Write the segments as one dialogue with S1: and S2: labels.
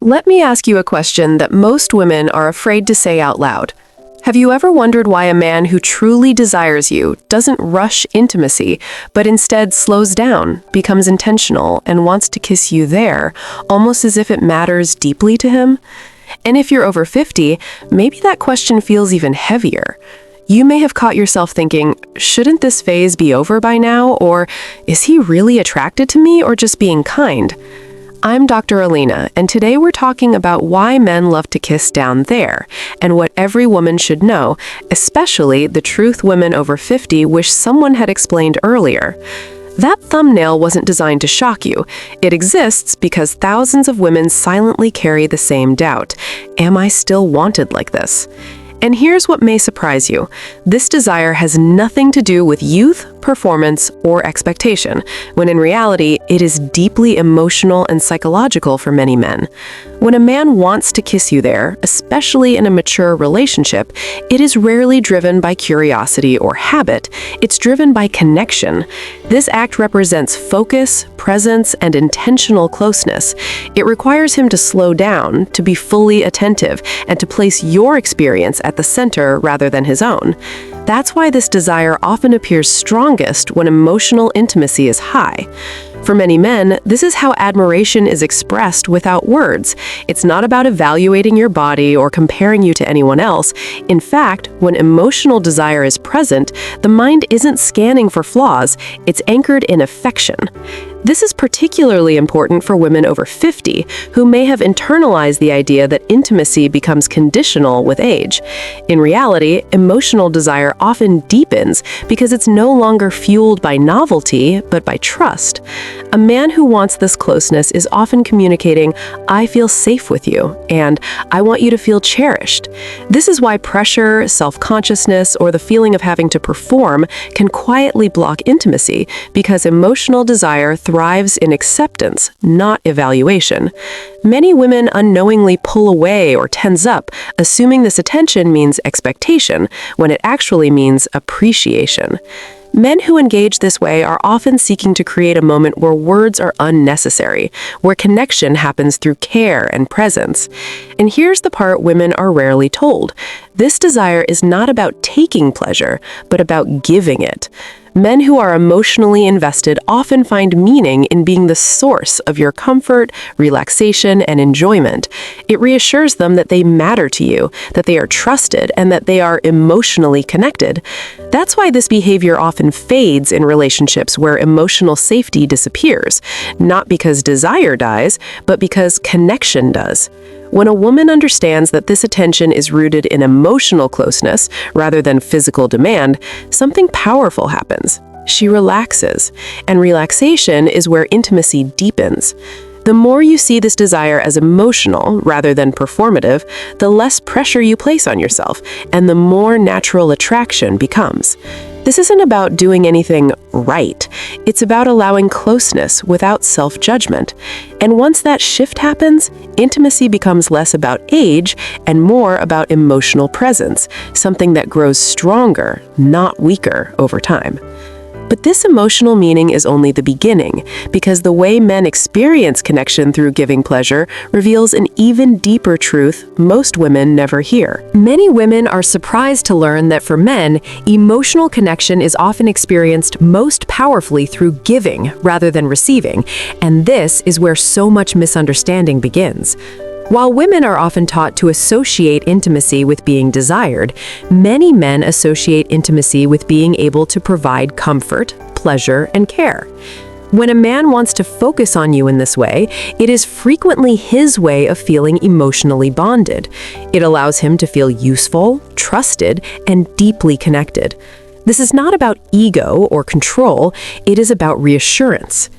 S1: Let me ask you a question that most women are afraid to say out loud. Have you ever wondered why a man who truly desires you doesn't rush intimacy, but instead slows down, becomes intentional, and wants to kiss you there, almost as if it matters deeply to him? And if you're over 50, maybe that question feels even heavier. You may have caught yourself thinking, shouldn't this phase be over by now? Or is he really attracted to me or just being kind? I'm Dr. Elina, and today we're talking about why men love to kiss down there, and what every woman should know, especially the truth women over 50 wish someone had explained earlier. That thumbnail wasn't designed to shock you. It exists because thousands of women silently carry the same doubt. Am I still wanted like this? And here's what may surprise you. This desire has nothing to do with youth, performance, or expectation, when in reality, it is deeply emotional and psychological for many men. When a man wants to kiss you there, especially in a mature relationship, it is rarely driven by curiosity or habit. It's driven by connection. This act represents focus, presence, and intentional closeness. It requires him to slow down, to be fully attentive, and to place your experience at the center rather than his own. That's why this desire often appears strongest when emotional intimacy is high. For many men, this is how admiration is expressed without words. It's not about evaluating your body or comparing you to anyone else. In fact, when emotional desire is present, the mind isn't scanning for flaws, it's anchored in affection. This is particularly important for women over 50 who may have internalized the idea that intimacy becomes conditional with age. In reality, emotional desire often deepens because it's no longer fueled by novelty, but by trust. A man who wants this closeness is often communicating, "I feel safe with you," and "I want you to feel cherished." This is why pressure, self-consciousness, or the feeling of having to perform can quietly block intimacy, because emotional desire thrives in acceptance, not evaluation. Many women unknowingly pull away or tense up, assuming this attention means expectation, when it actually means appreciation. Men who engage this way are often seeking to create a moment where words are unnecessary, where connection happens through care and presence. And here's the part women are rarely told. This desire is not about taking pleasure, but about giving it. Men who are emotionally invested often find meaning in being the source of your comfort, relaxation, and enjoyment. It reassures them that they matter to you, that they are trusted, and that they are emotionally connected. That's why this behavior often fades in relationships where emotional safety disappears, not because desire dies, but because connection does. When a woman understands that this attention is rooted in emotional closeness rather than physical demand, something powerful happens. She relaxes, and relaxation is where intimacy deepens. The more you see this desire as emotional rather than performative, the less pressure you place on yourself, and the more natural attraction becomes. This isn't about doing anything right. It's about allowing closeness without self-judgment. And once that shift happens, intimacy becomes less about age and more about emotional presence, something that grows stronger, not weaker, over time. But this emotional meaning is only the beginning, because the way men experience connection through giving pleasure reveals an even deeper truth most women never hear. Many women are surprised to learn that for men, emotional connection is often experienced most powerfully through giving rather than receiving, and this is where so much misunderstanding begins. While women are often taught to associate intimacy with being desired, many men associate intimacy with being able to provide comfort, pleasure, and care. When a man wants to focus on you in this way, it is frequently his way of feeling emotionally bonded. It allows him to feel useful, trusted, and deeply connected. This is not about ego or control, it is about reassurance.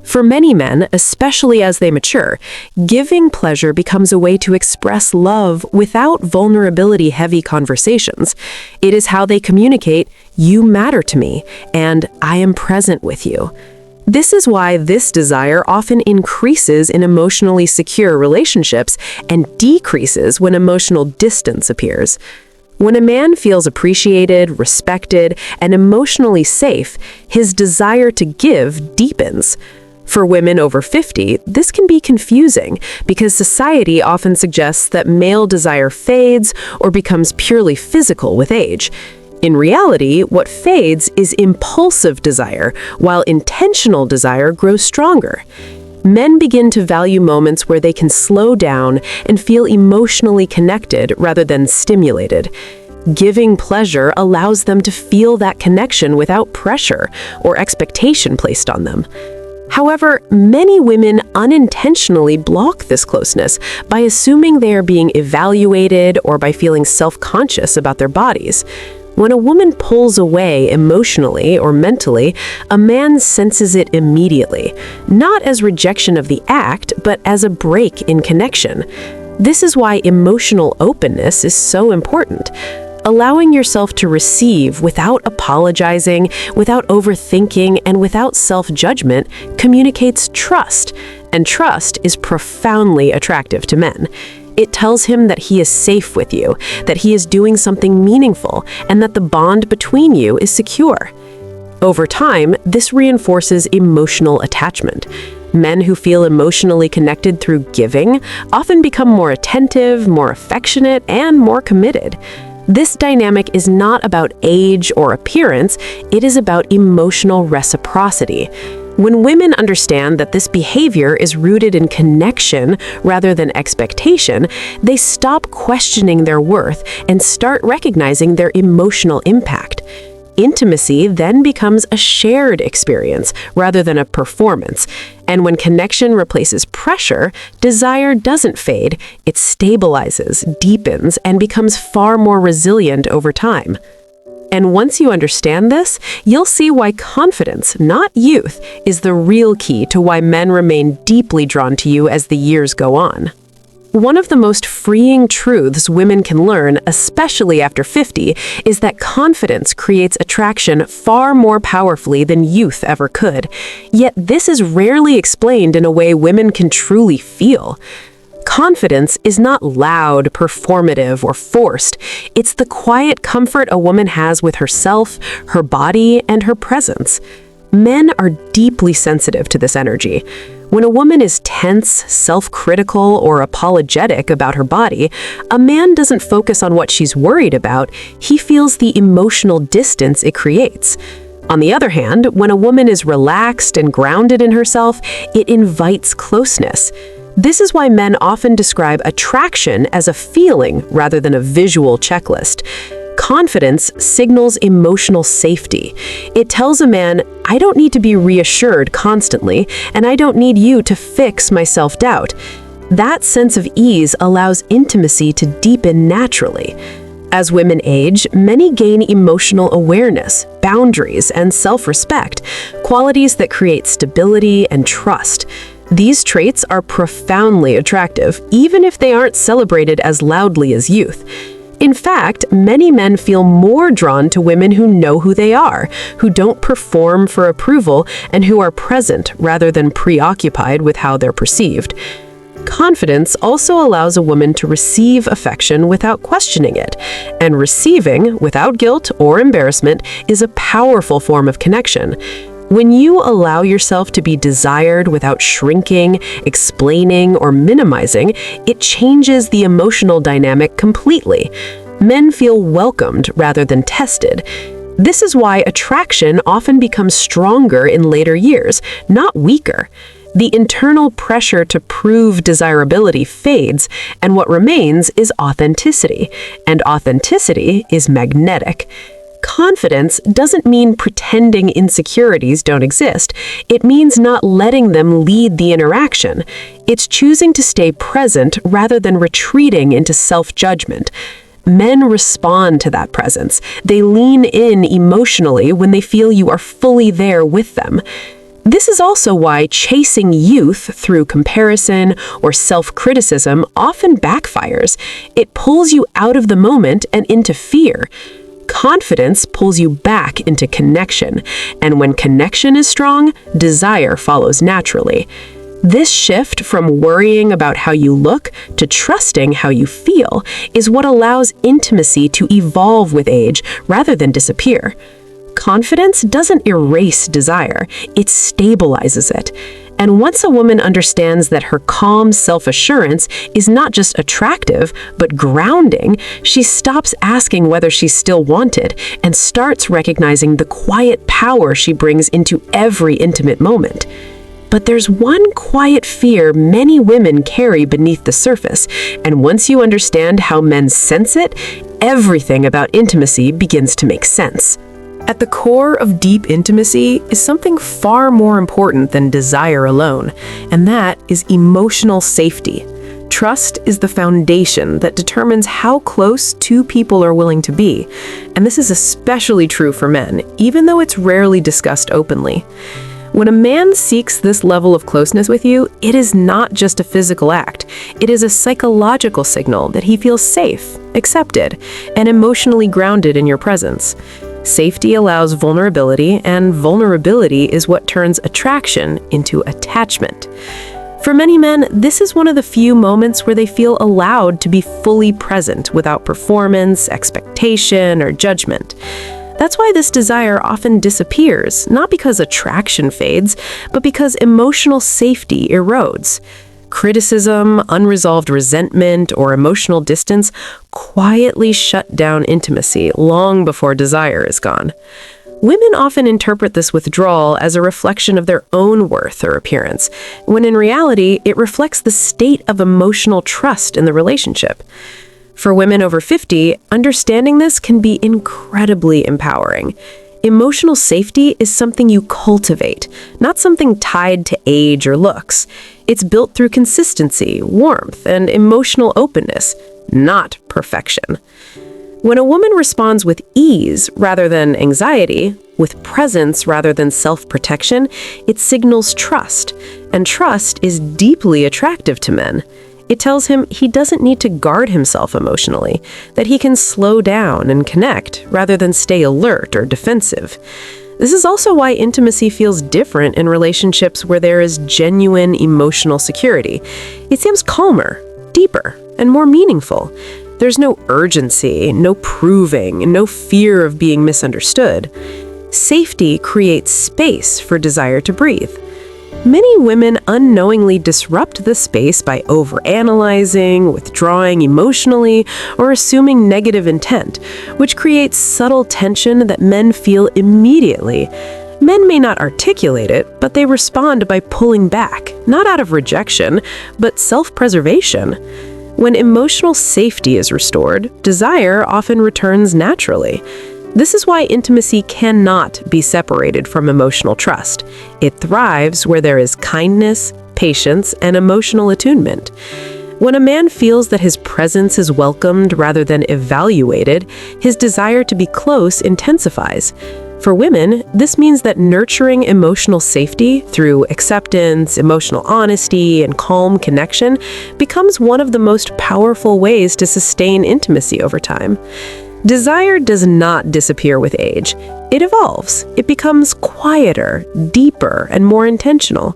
S1: For many men, especially as they mature, giving pleasure becomes a way to express love without vulnerability-heavy conversations. It is how they communicate, "You matter to me," and "I am present with you." This is why this desire often increases in emotionally secure relationships and decreases when emotional distance appears. When a man feels appreciated, respected, and emotionally safe, his desire to give deepens. For women over 50, this can be confusing because society often suggests that male desire fades or becomes purely physical with age. In reality, what fades is impulsive desire, while intentional desire grows stronger. Men begin to value moments where they can slow down and feel emotionally connected rather than stimulated. Giving pleasure allows them to feel that connection without pressure or expectation placed on them. However, many women unintentionally block this closeness by assuming they are being evaluated or by feeling self-conscious about their bodies. When a woman pulls away emotionally or mentally, a man senses it immediately, not as rejection of the act, but as a break in connection. This is why emotional openness is so important. Allowing yourself to receive without apologizing, without overthinking, and without self-judgment communicates trust, and trust is profoundly attractive to men. It tells him that he is safe with you, that he is doing something meaningful, and that the bond between you is secure. Over time, this reinforces emotional attachment. Men who feel emotionally connected through giving often become more attentive, more affectionate, and more committed. This dynamic is not about age or appearance, it is about emotional reciprocity. When women understand that this behavior is rooted in connection rather than expectation, they stop questioning their worth and start recognizing their emotional impact. Intimacy then becomes a shared experience rather than a performance. And when connection replaces pressure, desire doesn't fade, it stabilizes, deepens, and becomes far more resilient over time. And once you understand this, you'll see why confidence, not youth, is the real key to why men remain deeply drawn to you as the years go on. One of the most freeing truths women can learn, especially after 50, is that confidence creates attraction far more powerfully than youth ever could. Yet this is rarely explained in a way women can truly feel. Confidence is not loud, performative, or forced. It's the quiet comfort a woman has with herself, her body, and her presence. Men are deeply sensitive to this energy. When a woman is tense, self-critical, or apologetic about her body, a man doesn't focus on what she's worried about, he feels the emotional distance it creates. On the other hand, when a woman is relaxed and grounded in herself, it invites closeness. This is why men often describe attraction as a feeling rather than a visual checklist. Confidence signals emotional safety. It tells a man, I don't need to be reassured constantly, and I don't need you to fix my self-doubt. That sense of ease allows intimacy to deepen naturally. As women age, many gain emotional awareness, boundaries, and self-respect, qualities that create stability and trust. These traits are profoundly attractive, even if they aren't celebrated as loudly as youth. In fact, many men feel more drawn to women who know who they are, who don't perform for approval, and who are present rather than preoccupied with how they're perceived. Confidence also allows a woman to receive affection without questioning it, and receiving, without guilt or embarrassment, is a powerful form of connection. When you allow yourself to be desired without shrinking, explaining, or minimizing, it changes the emotional dynamic completely. Men feel welcomed rather than tested. This is why attraction often becomes stronger in later years, not weaker. The internal pressure to prove desirability fades, and what remains is authenticity, and authenticity is magnetic. Confidence doesn't mean pretending insecurities don't exist. It means not letting them lead the interaction. It's choosing to stay present rather than retreating into self-judgment. Men respond to that presence. They lean in emotionally when they feel you are fully there with them. This is also why chasing youth through comparison or self-criticism often backfires. It pulls you out of the moment and into fear. Confidence pulls you back into connection, and when connection is strong, desire follows naturally. This shift from worrying about how you look to trusting how you feel is what allows intimacy to evolve with age rather than disappear. Confidence doesn't erase desire, it stabilizes it.
S2: And once a woman understands that her calm self-assurance is not just attractive, but grounding, she stops asking whether she's still wanted and starts recognizing the quiet power she brings into every intimate moment. But there's one quiet fear many women carry beneath the surface, and once you understand how men sense it, everything about intimacy begins to make sense.
S1: At the core of deep intimacy is something far more important than desire alone, and that is emotional safety. Trust is the foundation that determines how close two people are willing to be, and this is especially true for men, even though it's rarely discussed openly. When a man seeks this level of closeness with you, it is not just a physical act. It is a psychological signal that he feels safe, accepted, and emotionally grounded in your presence. Safety allows vulnerability, and vulnerability is what turns attraction into attachment. For many men, this is one of the few moments where they feel allowed to be fully present without performance, expectation, or judgment. That's why this desire often disappears, not because attraction fades, but because emotional safety erodes. Criticism, unresolved resentment, or emotional distance quietly shut down intimacy long before desire is gone. Women often interpret this withdrawal as a reflection of their own worth or appearance, when in reality, it reflects the state of emotional trust in the relationship. For women over 50, understanding this can be incredibly empowering. Emotional safety is something you cultivate, not something tied to age or looks. It's built through consistency, warmth, and emotional openness, not perfection. When a woman responds with ease rather than anxiety, with presence rather than self-protection, it signals trust, and trust is deeply attractive to men. It tells him he doesn't need to guard himself emotionally, that he can slow down and connect rather than stay alert or defensive. This is also why intimacy feels different in relationships where there is genuine emotional security. It seems calmer, deeper, and more meaningful. There's no urgency, no proving, no fear of being misunderstood. Safety creates space for desire to breathe. Many women unknowingly disrupt the space by overanalyzing, withdrawing emotionally, or assuming negative intent, which creates subtle tension that men feel immediately. Men may not articulate it, but they respond by pulling back, not out of rejection, but self-preservation. When emotional safety is restored, desire often returns naturally. This is why intimacy cannot be separated from emotional trust. It thrives where there is kindness, patience, and emotional attunement. When a man feels that his presence is welcomed rather than evaluated, his desire to be close intensifies. For women, this means that nurturing emotional safety through acceptance, emotional honesty, and calm connection becomes one of the most powerful ways to sustain intimacy over time. Desire does not disappear with age. It evolves. It becomes quieter, deeper, and more intentional.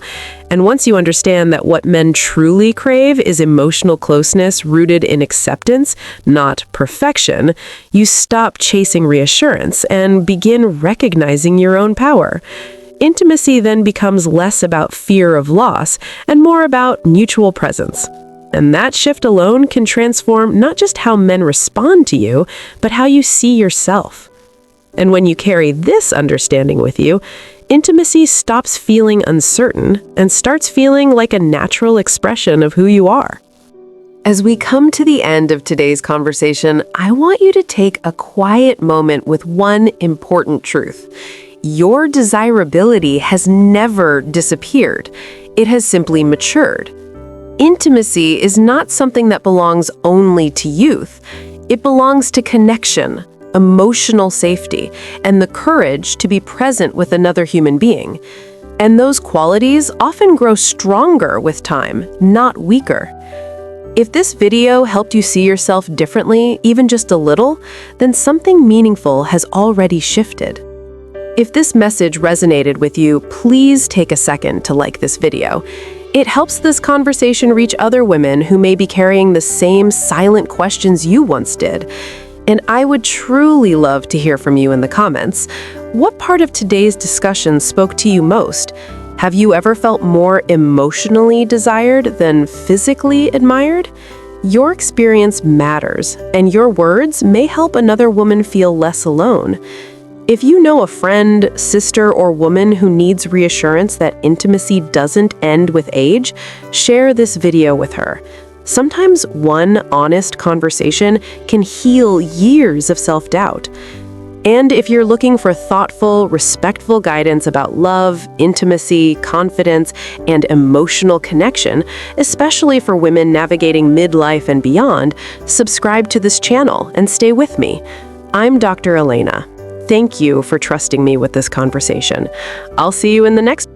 S1: And once you understand that what men truly crave is emotional closeness rooted in acceptance, not perfection, you stop chasing reassurance and begin recognizing your own power. Intimacy then becomes less about fear of loss and more about mutual presence. And that shift alone can transform not just how men respond to you, but how you see yourself. And when you carry this understanding with you, intimacy stops feeling uncertain and starts feeling like a natural expression of who you are. As we come to the end of today's conversation, I want you to take a quiet moment with one important truth. Your desirability has never disappeared. It has simply matured. Intimacy is not something that belongs only to youth. It belongs to connection, emotional safety, and the courage to be present with another human being. And those qualities often grow stronger with time, not weaker. If this video helped you see yourself differently, even just a little, then something meaningful has already shifted. If this message resonated with you, please take a second to like this video. It helps this conversation reach other women who may be carrying the same silent questions you once did. And I would truly love to hear from you in the comments. What part of today's discussion spoke to you most? Have you ever felt more emotionally desired than physically admired? Your experience matters, and your words may help another woman feel less alone. If you know a friend, sister, or woman who needs reassurance that intimacy doesn't end with age, share this video with her. Sometimes one honest conversation can heal years of self-doubt. And if you're looking for thoughtful, respectful guidance about love, intimacy, confidence, and emotional connection, especially for women navigating midlife and beyond, subscribe to this channel and stay with me. I'm Dr. Elina. Thank you for trusting me with this conversation. I'll see you in the next